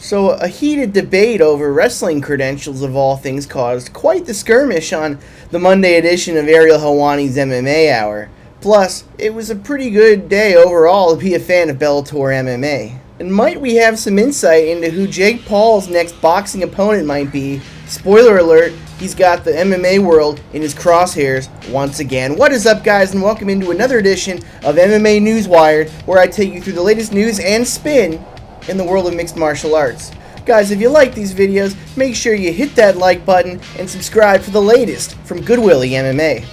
So, a heated debate over wrestling credentials of all things caused quite the skirmish on the Monday edition of Ariel Helwani's MMA Hour. Plus, it was a pretty good day overall to be a fan of Bellator MMA. And might we have some insight into who Jake Paul's next boxing opponent might be? Spoiler alert, he's got the MMA world in his crosshairs once again. What is up, guys, and welcome into another edition of MMA Newswired, where I take you through the latest news and spin in the world of mixed martial arts. Guys, if you like these videos, make sure you hit that like button and subscribe for the latest from Goodwillie MMA.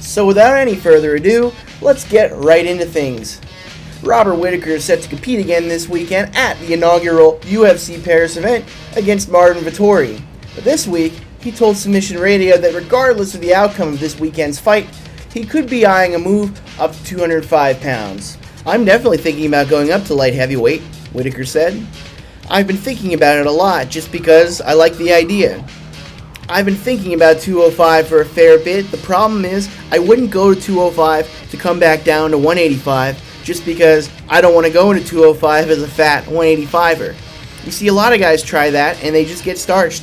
So without any further ado, let's get right into things. Robert Whittaker is set to compete again this weekend at the inaugural UFC Paris event against Marvin Vettori. But this week, he told Submission Radio that regardless of the outcome of this weekend's fight, he could be eyeing a move up to 205 pounds. "I'm definitely thinking about going up to light heavyweight," Whittaker said. "I've been thinking about it a lot just because I like the idea. I've been thinking about 205 for a fair bit. The problem is I wouldn't go to 205 to come back down to 185 just because I don't want to go into 205 as a fat 185er. You see a lot of guys try that and they just get starched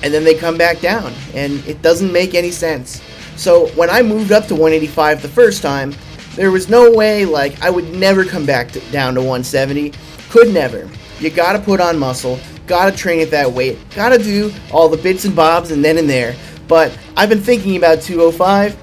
and then they come back down and it doesn't make any sense. So when I moved up to 185 the first time, there was no way, I would never come back down to 170. Could never. You gotta put on muscle, gotta train at that weight, gotta do all the bits and bobs and then and there. But I've been thinking about 205.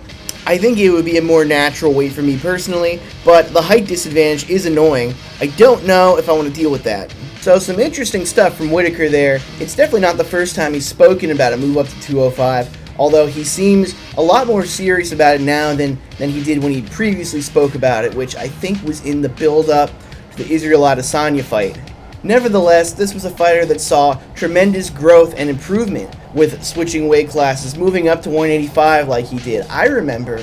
I think it would be a more natural weight for me personally, but the height disadvantage is annoying. I don't know if I want to deal with that." So some interesting stuff from Whittaker there. It's definitely not the first time he's spoken about a move up to 205, although he seems a lot more serious about it now than he did when he previously spoke about it, which I think was in the build-up to the Israel Adesanya fight. Nevertheless, this was a fighter that saw tremendous growth and improvement with switching weight classes, moving up to 185 like he did. I remember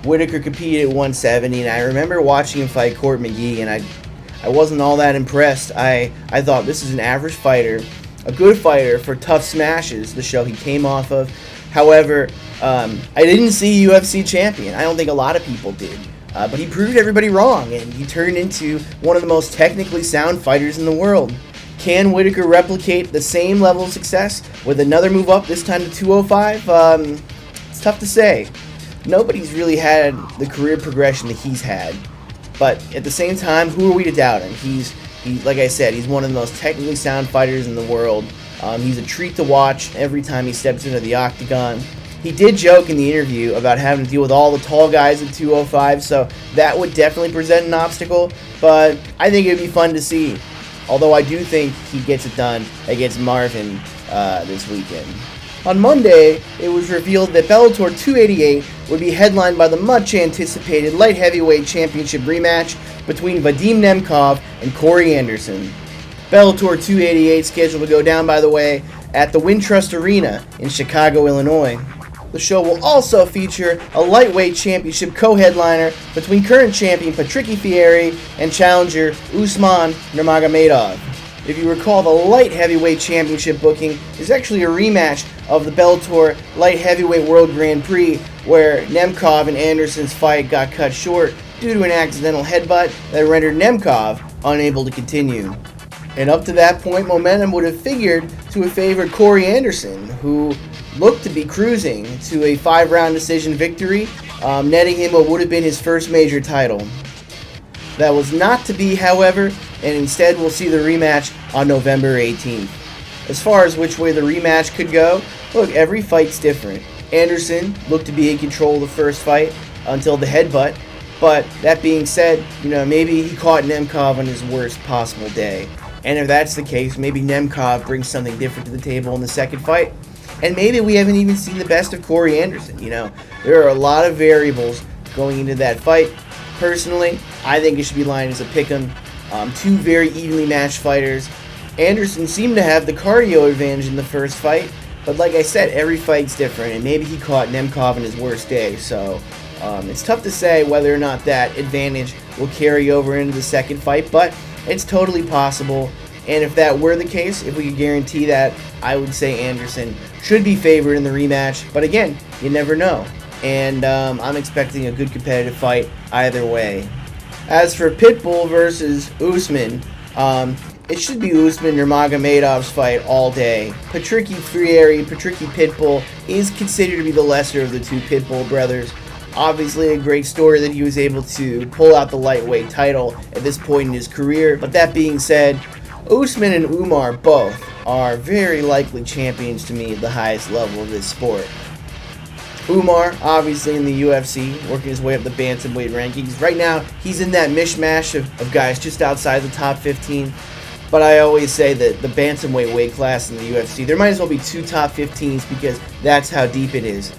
Whittaker competed at 170, and I remember watching him fight Court McGee, and I wasn't all that impressed. I thought this is an average fighter, a good fighter for Tough Smashes, the show he came off of. However, I didn't see UFC champion. I don't think a lot of people did. But he proved everybody wrong, and he turned into one of the most technically sound fighters in the world. Can Whittaker replicate the same level of success with another move up, this time to 205? It's tough to say. Nobody's really had the career progression that he's had. But at the same time, who are we to doubt him? He's like I said, he's one of the most technically sound fighters in the world. He's a treat to watch every time he steps into the octagon. He did joke in the interview about having to deal with all the tall guys at 205, so that would definitely present an obstacle, but I think it would be fun to see. Although I do think he gets it done against Marvin this weekend. On Monday, it was revealed that Bellator 288 would be headlined by the much-anticipated light heavyweight championship rematch between Vadim Nemkov and Corey Anderson. Bellator 288 scheduled to go down, by the way, at the Wintrust Arena in Chicago, Illinois. The show will also feature a lightweight championship co-headliner between current champion Patricky Fieri and challenger Usman Nurmagomedov. If you recall, the light heavyweight championship booking is actually a rematch of the Bellator Light Heavyweight World Grand Prix, where Nemkov and Anderson's fight got cut short due to an accidental headbutt that rendered Nemkov unable to continue. And up to that point, momentum would have figured to have favored Corey Anderson, who looked to be cruising to a 5-round decision victory, netting him what would have been his first major title. That was not to be, however, and instead we'll see the rematch on November 18th. As far as which way the rematch could go, look, every fight's different. Anderson looked to be in control of the first fight until the headbutt, but that being said, maybe he caught Nemkov on his worst possible day. And if that's the case, maybe Nemkov brings something different to the table in the second fight. And maybe we haven't even seen the best of Corey Anderson. There are a lot of variables going into that fight. Personally, I think it should be lined as a pick'em. Two very evenly matched fighters. Anderson seemed to have the cardio advantage in the first fight, but like I said, every fight's different, and maybe he caught Nemkov on his worst day. So it's tough to say whether or not that advantage will carry over into the second fight, but it's totally possible. And if that were the case, if we could guarantee that, I would say Anderson should be favored in the rematch. But again, you never know. And I'm expecting a good competitive fight either way. As for Pitbull versus Usman, it should be Usman or Magomedov's fight all day. Patricky Freire, Patricky Pitbull is considered to be the lesser of the two Pitbull brothers. Obviously a great story that he was able to pull out the lightweight title at this point in his career. But that being said, Usman and Umar both are very likely champions to me at the highest level of this sport. Umar, obviously in the UFC, working his way up the bantamweight rankings. Right now, he's in that mishmash of guys just outside the top 15. But I always say that the bantamweight weight class in the UFC, there might as well be two top 15s because that's how deep it is.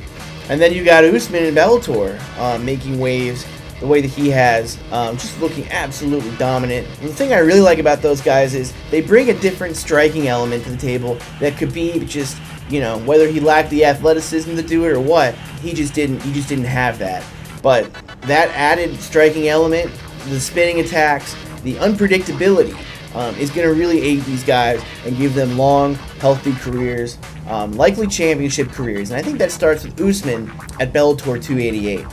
And then you got Usman and Bellator making waves the way that he has, just looking absolutely dominant. And the thing I really like about those guys is they bring a different striking element to the table that could be just, you know, whether he lacked the athleticism to do it or what, he just didn't have that. But that added striking element, the spinning attacks, the unpredictability, is going to really aid these guys and give them long, healthy careers, likely championship careers. And I think that starts with Usman at Bellator 288.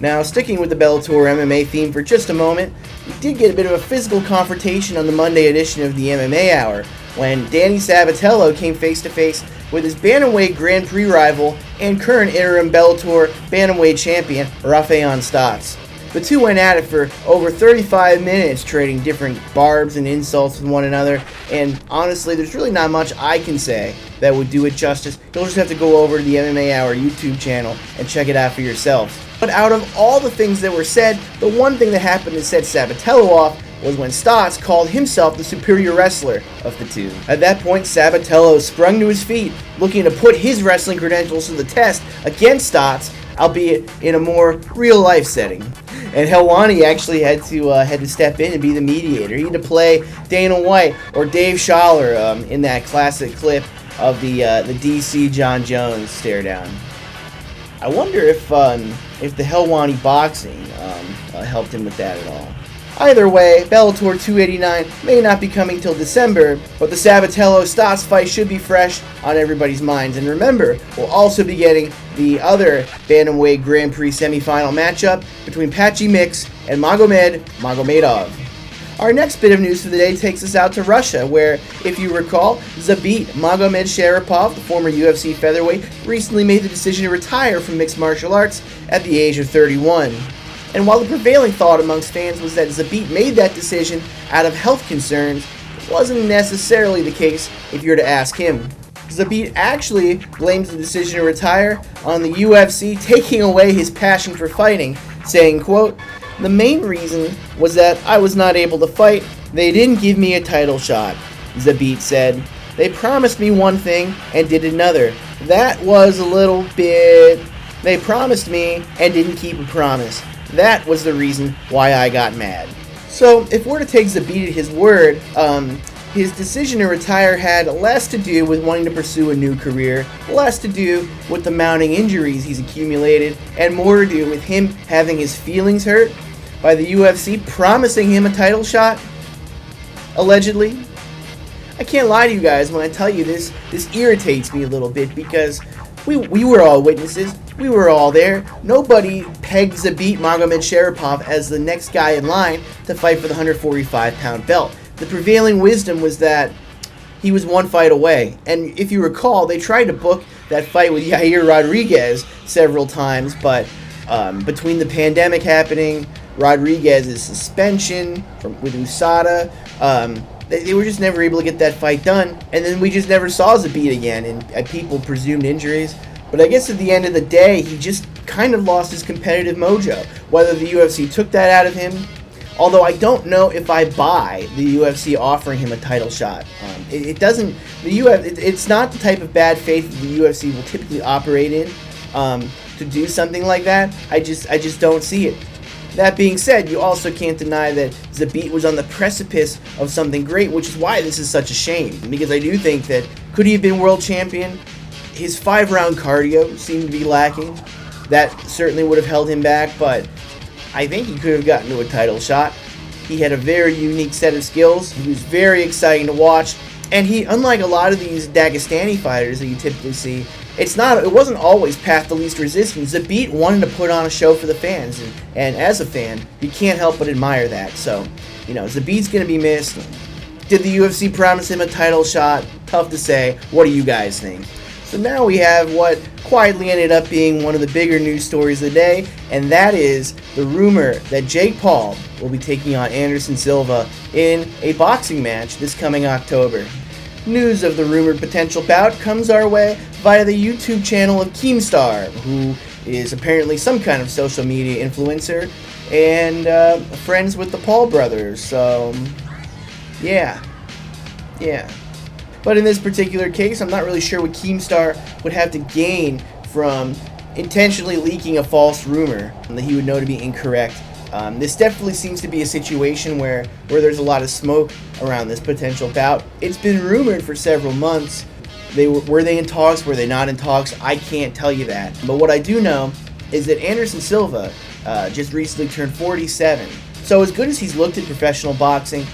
Now, sticking with the Bellator MMA theme for just a moment, we did get a bit of a physical confrontation on the Monday edition of the MMA Hour when Danny Sabatello came face-to-face with his Bantamweight Grand Prix rival and current interim Bellator Bantamweight champion, Raufeon Stots. The two went at it for over 35 minutes, trading different barbs and insults with one another, and honestly, there's really not much I can say that would do it justice. You'll just have to go over to the MMA Hour YouTube channel and check it out for yourselves. But out of all the things that were said, the one thing that happened to set Sabatello off was when Stots called himself the superior wrestler of the two. At that point, Sabatello sprung to his feet, looking to put his wrestling credentials to the test against Stots, albeit in a more real-life setting. And Helwani actually had to step in and be the mediator. He had to play Dana White or Dave Schaller in that classic clip of the DC John Jones stare down. I wonder if the Helwani boxing helped him with that at all. Either way, Bellator 289 may not be coming till December, but the Sabatello-Stots fight should be fresh on everybody's minds. And remember, we'll also be getting the other Bantamweight Grand Prix semifinal matchup between Patchy Mix and Magomedov. Our next bit of news for the day takes us out to Russia, where, if you recall, Zabit Magomedsharipov, the former UFC featherweight, recently made the decision to retire from mixed martial arts at the age of 31. And while the prevailing thought amongst fans was that Zabit made that decision out of health concerns, it wasn't necessarily the case if you were to ask him. Zabit actually blames the decision to retire on the UFC taking away his passion for fighting, saying, quote, "The main reason was that I was not able to fight. They didn't give me a title shot," Zabit said. "They promised me one thing and did another. That was a little bit... They promised me and didn't keep a promise. That was the reason why I got mad." So, if we're to take Zabit at his word, his decision to retire had less to do with wanting to pursue a new career, less to do with the mounting injuries he's accumulated, and more to do with him having his feelings hurt by the UFC promising him a title shot, allegedly. I can't lie to you guys when I tell you this irritates me a little bit because we were all witnesses. We were all there. Nobody pegged Zabit Magomedsharipov as the next guy in line to fight for the 145-pound belt. The prevailing wisdom was that he was one fight away. And if you recall, they tried to book that fight with Yair Rodriguez several times, but between the pandemic happening, Rodriguez's suspension with USADA, they were just never able to get that fight done. And then we just never saw Zabit again, and people presumed injuries. But I guess at the end of the day, he just kind of lost his competitive mojo. Whether the UFC took that out of him, although I don't know if I buy the UFC offering him a title shot. It doesn't. It's not the type of bad faith that the UFC will typically operate in to do something like that. I just don't see it. That being said, you also can't deny that Zabit was on the precipice of something great, which is why this is such a shame. Because I do think that could he have been world champion? His 5-round cardio seemed to be lacking. That certainly would have held him back, but I think he could have gotten to a title shot. He had a very unique set of skills. He was very exciting to watch. And he, unlike a lot of these Dagestani fighters that you typically see, it wasn't always path to least resistance. Zabit wanted to put on a show for the fans, and as a fan, you can't help but admire that. So, Zabit's going to be missed. Did the UFC promise him a title shot? Tough to say. What do you guys think? So now we have what quietly ended up being one of the bigger news stories of the day, and that is the rumor that Jake Paul will be taking on Anderson Silva in a boxing match this coming October. News of the rumored potential bout comes our way via the YouTube channel of Keemstar, who is apparently some kind of social media influencer and friends with the Paul brothers, so yeah. But in this particular case, I'm not really sure what Keemstar would have to gain from intentionally leaking a false rumor that he would know to be incorrect. This definitely seems to be a situation where there's a lot of smoke around this potential bout. It's been rumored for several months. Were they in talks? Were they not in talks? I can't tell you that. But what I do know is that Anderson Silva just recently turned 47. So as good as he's looked at professional boxing,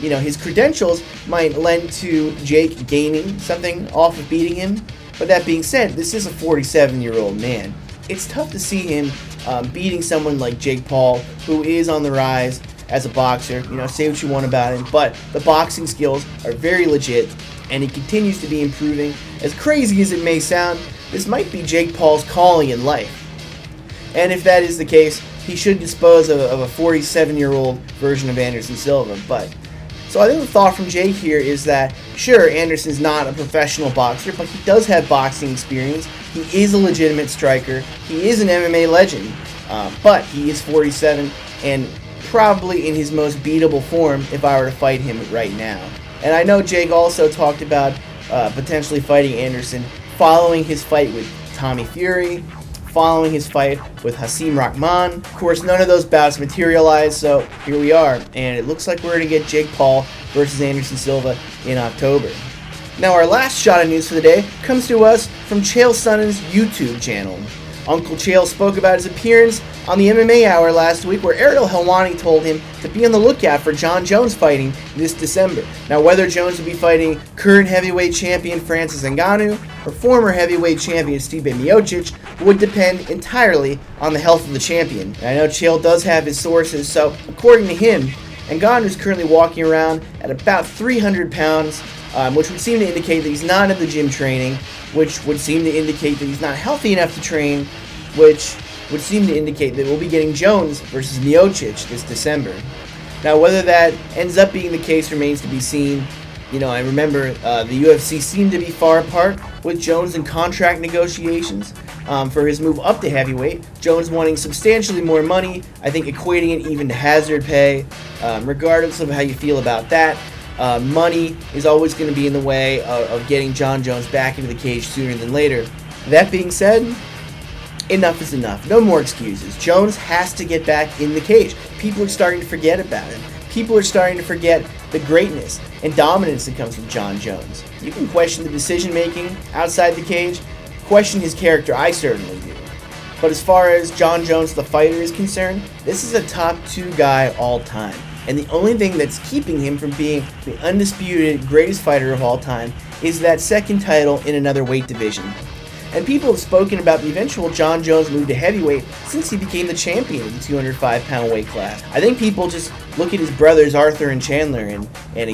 you know, his credentials might lend to Jake gaining something off of beating him. But that being said, this is a 47-year-old man. It's tough to see him beating someone like Jake Paul, who is on the rise as a boxer. You know, say what you want about him, but the boxing skills are very legit, and he continues to be improving. As crazy as it may sound, this might be Jake Paul's calling in life. And if that is the case, he should dispose of a 47-year-old version of Anderson Silva. So I think the thought from Jake here is that, sure, Anderson's not a professional boxer, but he does have boxing experience. He is a legitimate striker. He is an MMA legend, but he is 47 and probably in his most beatable form if I were to fight him right now. And I know Jake also talked about potentially fighting Anderson following his fight with Tommy Fury, following his fight with Hasim Rahman. Of course, none of those bouts materialized, so here we are, and it looks like we're going to get Jake Paul versus Anderson Silva in October. Now, our last shot of news for the day comes to us from Chael Sonnen's YouTube channel. Uncle Chael spoke about his appearance on the MMA Hour last week, where Ariel Helwani told him to be on the lookout for Jon Jones fighting this December. Now, whether Jones will be fighting current heavyweight champion Francis Ngannou or former heavyweight champion Stipe Miocic would depend entirely on the health of the champion. And I know Chael does have his sources, so according to him, Ngannou is currently walking around at about 300 pounds, which would seem to indicate that he's not in the gym training, which would seem to indicate that he's not healthy enough to train, which would seem to indicate that we'll be getting Jones versus Miocic this December. Now, whether that ends up being the case remains to be seen. You know, I remember the UFC seemed to be far apart with Jones in contract negotiations for his move up to heavyweight. Jones wanting substantially more money, I think equating it even to hazard pay. Regardless of how you feel about that, money is always going to be in the way of getting Jon Jones back into the cage sooner than later. That being said, enough is enough. No more excuses. Jones has to get back in the cage. People are starting to forget about him. People are starting to forget the greatness and dominance that comes from Jon Jones. You can question the decision-making outside the cage, question his character, I certainly do. But as far as Jon Jones, the fighter, is concerned, this is a top 2 guy all time. And the only thing that's keeping him from being the undisputed greatest fighter of all time is that second title in another weight division. And people have spoken about the eventual Jon Jones move to heavyweight since he became the champion of the 205-pound weight class. I think people just look at his brothers Arthur and Chandler and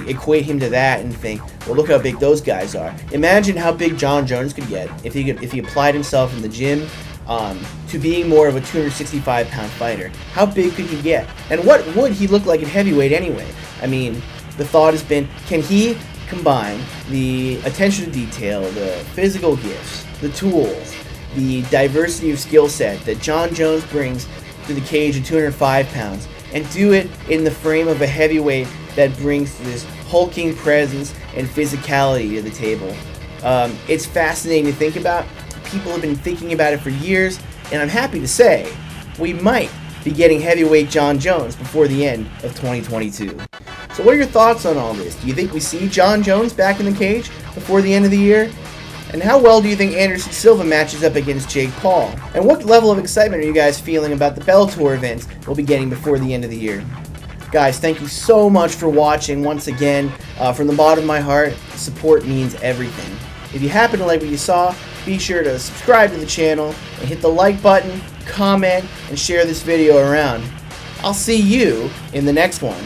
equate him to that and think, well, look how big those guys are. Imagine how big Jon Jones could get if he applied himself in the gym to being more of a 265-pound fighter. How big could he get? And what would he look like at heavyweight anyway? I mean, the thought has been, can he combine the attention to detail, the physical gifts, the tools, the diversity of skill set that Jon Jones brings to the cage at 205 pounds, and do it in the frame of a heavyweight that brings this hulking presence and physicality to the table? It's fascinating to think about. People have been thinking about it for years, and I'm happy to say we might be getting heavyweight Jon Jones before the end of 2022. So what are your thoughts on all this? Do you think we see Jon Jones back in the cage before the end of the year? And how well do you think Anderson Silva matches up against Jake Paul? And what level of excitement are you guys feeling about the Bellator events we'll be getting before the end of the year? Guys, thank you so much for watching once again. From the bottom of my heart, support means everything. If you happen to like what you saw, be sure to subscribe to the channel and hit the like button, comment, and share this video around. I'll see you in the next one.